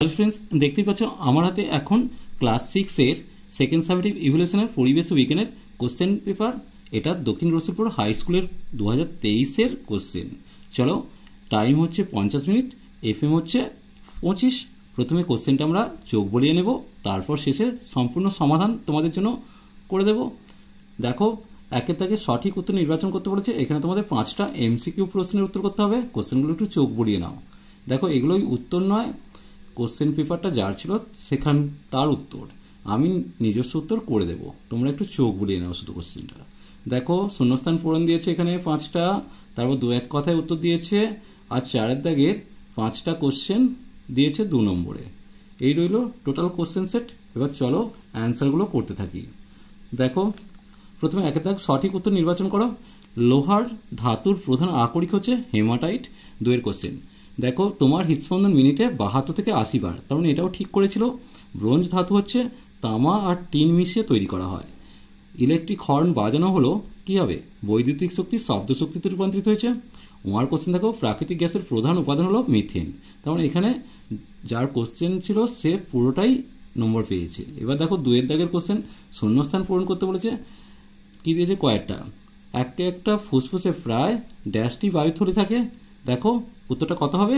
Hello friends देखते पाচ্ছ আমার হাতে এখন ক্লাস 6 এর সেকেন্ড সামেটিভ ইভ্যালুয়েশনের পরিবেশ ও বিজ্ঞানের কোশ্চেন পেপার। এটা দক্ষিণ রসুলপুর হাই স্কুলের 2023 এর কোশ্চেন। চলো, টাইম হচ্ছে 50 মিনিট, এফএম হচ্ছে 25। প্রথমে কোশ্চেনটা আমরা চোখ বলিয়ে নেব, তারপর শেষে সম্পূর্ণ সমাধান তোমাদের জন্য করে দেব। দেখো, একের দাগে সঠিক উত্তর নির্বাচন করতে বলেছে। এখানে তোমাদের 5টা এমসিকিউ প্রশ্নের উত্তর করতে হবে। কোশ্চেনগুলো একটু চোখ বলিয়ে নাও। দেখো, এগুলোই উত্তর নয়, কোশ্চেন পেপারটা যার ছিল সেখান তার উত্তর, আমি নিজস্ব উত্তর করে দেব। তোমরা একটু চোখ বুলিয়ে নাও শুধু কোশ্চেনটা। দেখো, শূন্যস্থান পূরণ দিয়েছে এখানে 5টা, তারপর 2-1 কথায় উত্তর দিয়েছে, আর 4-এর দাগের 5টা কোশ্চেন দিয়েছে 2 নম্বরে। এই রইল টোটাল কোশ্চেন সেট। এবার চলো অ্যান্সারগুলো করতে থাকি। দেখো, প্রথমে 1-এর দাগ সঠিক উত্তর নির্বাচন করো। লোহার ধাতুর প্রধান আকরিক হচ্ছে হেমাটাইট। 2-এর কোশ্চেন, দেখো তোমার হৃদস্পন্দন মিনিটে 72 থেকে 80 বার, তার মানে এটাও ঠিক করেছিল। ব্রোঞ্জ ধাতু হচ্ছে তামা আর টিন মিশিয়ে তৈরি করা হয়। ইলেকট্রিক হর্ন বাজানো হলো কি হবে? বৈদ্যুতিক শক্তি শব্দ শক্তিতে রূপান্তরিত হয়েছে। ওয়ার কোশ্চেন, দেখো প্রাকৃতিক গ্যাসের প্রধান উপাদান হলো মিথেন, তার মানে এখানে যার কোশ্চেন ছিল সে পুরোটাই নম্বর পেয়েছে। এবার দেখো 2-এর দাগের কোশ্চেন, শূন্যস্থান পূরণ করতে বলেছে। কি দিয়েছে? কয়েকটা। একটা ফুসফুসে প্রায় ড্যাশটি বায়ুথলি থাকে। দেখো উত্তরটা কত হবে?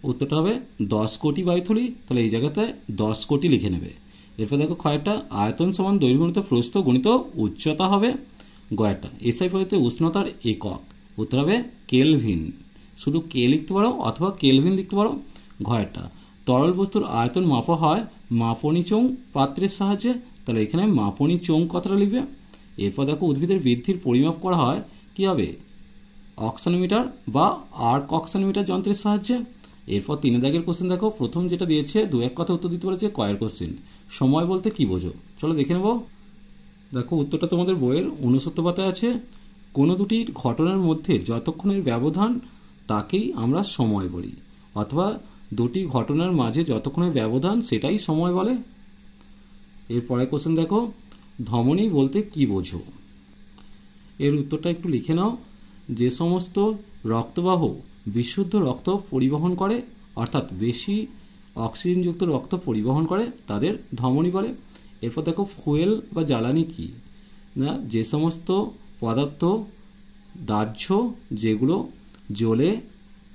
উত্তরটা হবে 10 কোটি বায়ুথলি। তাহলে এই জায়গাতে 10 কোটি লিখে নেবে। এরপর দেখো কয়েকটা, আয়তন সমান দৈর্ঘ্য গুণিত প্রস্থ গুণিত উচ্চতা হবে। গয়েরটা, এসআই পদ্ধতিতে উষ্ণতার একক, উত্তর হবে কেলভিন। শুধু কে লিখতে পারো অথবা কেলভিন লিখতে পারো। ঘয়েরটা, তরল বস্তুর আয়তন মাপা হয় মাপনী চোং পাত্রের সাহায্যে, তাহলে এখানে মাপনী চোং কথাটা লিখবে। এরপর দেখো উদ্ভিদের বৃদ্ধির পরিমাপ করা হয় কি হবে? অক্সানোমিটার বা আর্ক অক্সানোমিটার যন্ত্রের সাহায্যে। এরপর 3-এর দাগের কোশ্চেন, দেখো প্রথম যেটা দিয়েছে 2-1 কথা উত্তর দিতে বলেছে। কয়ের কোশ্চেন, সময় বলতে কি বোঝো? চলো দেখে নেব। দেখো উত্তরটা তোমাদের বইয়ের 69 পাতায় আছে। কোনো দুটি ঘটনার মধ্যে যতক্ষণের ব্যবধান তাকেই আমরা সময় বলি, অথবা দুটি ঘটনার মাঝে যতক্ষণের ব্যবধান সেটাই সময় বলে। এরপরে কোশ্চেন দেখো, ধমনী বলতে কি বোঝো? এর উত্তরটা একটু লিখে নাও। যে সমস্ত রক্তবাহ বিশুদ্ধ রক্ত পরিবহন করে, অর্থাৎ বেশি অক্সিজেনযুক্ত রক্ত পরিবহন করে, তাদের ধমনী বলে। এরপর দেখো ফুয়েল বা জ্বালানি কি না? যে সমস্ত পদার্থ দাহ্য যেগুলো জ্বলে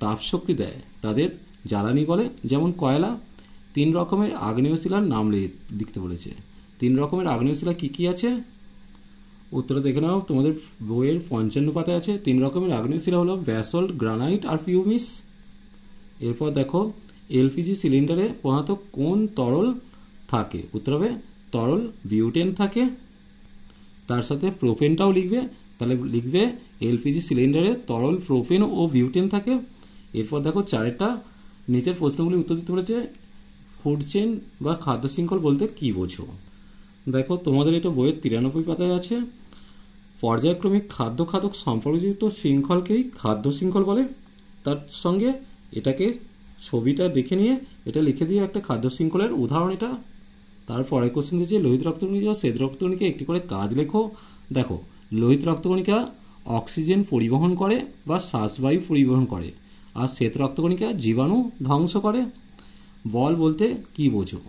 তাপশক্তি দেয় তাদের জ্বালানি বলে, যেমন কয়লা। 3 রকমের আগ্নেয়শিলার নাম লিখতে বলেছে। 3 রকমের আগ্নেয়শিলা কি কি আছে? উত্তর দেখে নাও, তোমাদের বইয়ের 55 পাতায় আছে। 3 রকমের আগ্নেয়শিলা হলো ব্যাসল্ট, গ্রানাইট আর পিউমিস। এরপর দেখো, এলপিজি সিলিন্ডারে প্রধানত কোন তরল থাকে? উত্তর হবে তরল বিউটেন থাকে। তার সাথে প্রোপেনটাও লিখবে, তাহলে লিখবে এলপিজি সিলিন্ডারে তরল প্রোপেন ও বিউটেন থাকে। এরপর দেখো 4টা নিচের প্রশ্নগুলি উত্তর দিতে বলেছে। ফুড চেইন বা খাদ্য শৃঙ্খল বলতে কি বোঝো? দেখো তোমাদের এটা বইয়ের 93 পাতায় আছে। পর্যায়ক্রমিক খাদ্য খাদক সম্পর্কযুক্ত শৃঙ্খলকেই খাদ্য শৃঙ্খল বলে। তার সঙ্গে এটাকে ছবিটা দেখে নিয়ে এটা লিখে দিয়ে একটা খাদ্য শৃঙ্খলের উদাহরণ এটা। তারপরে কোশ্চেন দিয়েছে লোহিত রক্তকণিকা ও শ্বেত রক্তকণিকা একটি করে কাজ লেখো। দেখো, লোহিত রক্তকণিকা অক্সিজেন পরিবহন করে বা শ্বাসবায়ু পরিবহন করে, আর শ্বেত রক্তকণিকা জীবাণু ধ্বংস করে। বল বলতে কি বোঝো?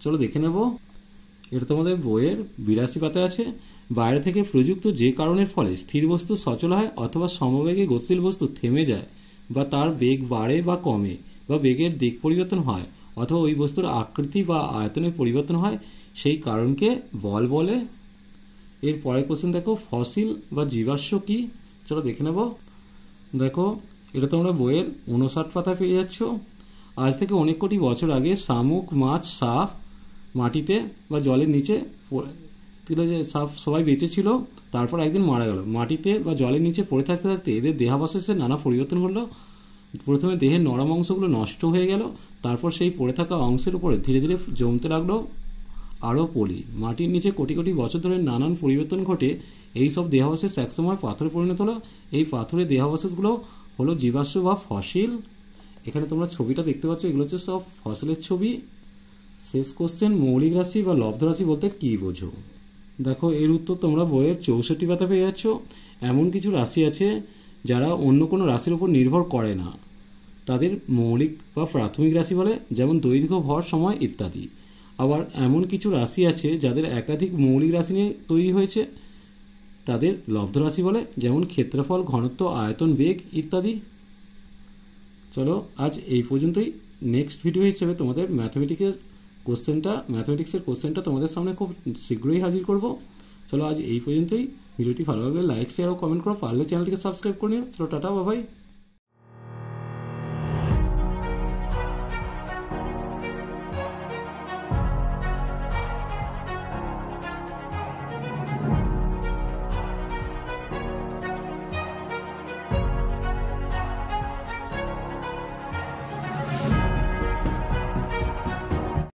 চলো দেখে নেব। এটা তোমাদের বইয়ের 82 পাতায় আছে। বাইরে থেকে প্রযুক্ত যে কারণের ফলে স্থির বস্তু সচল হয়, অথবা সমবেগে গতিশীল বস্তু থেমে যায়, বা তার বেগ বাড়ে বা কমে, বা বেগের দিক পরিবর্তন হয়, অথবা ওই বস্তুর আকৃতি বা আয়তনের পরিবর্তন হয়, সেই কারণকে বল বলে। এর পরের কোশ্চেন দেখো, ফসিল বা জীবাশ্ম কি? চলো দেখে নেব। দেখো, এটা তোমরা বইয়ের 59 পাতা পেয়ে যাচ্ছ। আজ থেকে অনেক কোটি বছর আগে শামুক, মাছ, সাপ মাটিতে বা জলের নিচে সাপ সবাই বেঁচে ছিল। তারপর একদিন মারা গেল। মাটিতে বা জলের নিচে পড়ে থাকতে থাকতে এদের দেহাবশেষে নানা পরিবর্তন ঘটলো। প্রথমে দেহের নরম অংশগুলো নষ্ট হয়ে গেল, তারপর সেই পড়ে থাকা অংশের উপরে ধীরে ধীরে জমতে লাগলো আরও পলি। মাটির নিচে কোটি কোটি বছর ধরে নানান পরিবর্তন ঘটে এই সব দেহাবশেষ একসময় পাথরে পরিণত হলো। এই পাথরের দেহাবশেষগুলো হলো জীবাশ্ম বা ফসিল। এখানে তোমরা ছবিটা দেখতে পাচ্ছ, এগুলো হচ্ছে সব ফসিলের ছবি। শেষ কোশ্চেন, মৌলিক রাশি বা লব্ধ রাশি বলতে কি বোঝো? দেখো, এর উত্তর তোমরা বইয়ের 64 পাতা পেয়ে যাচ্ছ। এমন কিছু রাশি আছে যারা অন্য কোনো রাশির উপর নির্ভর করে না, তাদের মৌলিক বা প্রাথমিক রাশি বলে, যেমন দৈর্ঘ্য, ভর, সময় ইত্যাদি। আবার এমন কিছু রাশি আছে যাদের একাধিক মৌলিক রাশি নিয়ে তৈরি হয়েছে, তাদের লব্ধ রাশি বলে, যেমন ক্ষেত্রফল, ঘনত্ব, আয়তন, বেগ ইত্যাদি। চলো আজ এই পর্যন্তই। নেক্সট ভিডিও হিসেবে তোমাদের ম্যাথমেটিক্সের কোশ্চেনটা তোমাদের সামনে খুব শীঘ্রই হাজির করব। চলো আজ এই পর্যন্তই। ভিডিওটি ভালো লাগলে লাইক, শেয়ার ও কমেন্ট করো, পারলে চ্যানেলটিকে সাবস্ক্রাইব করে নিও। চলো টাটা, বাই বাই।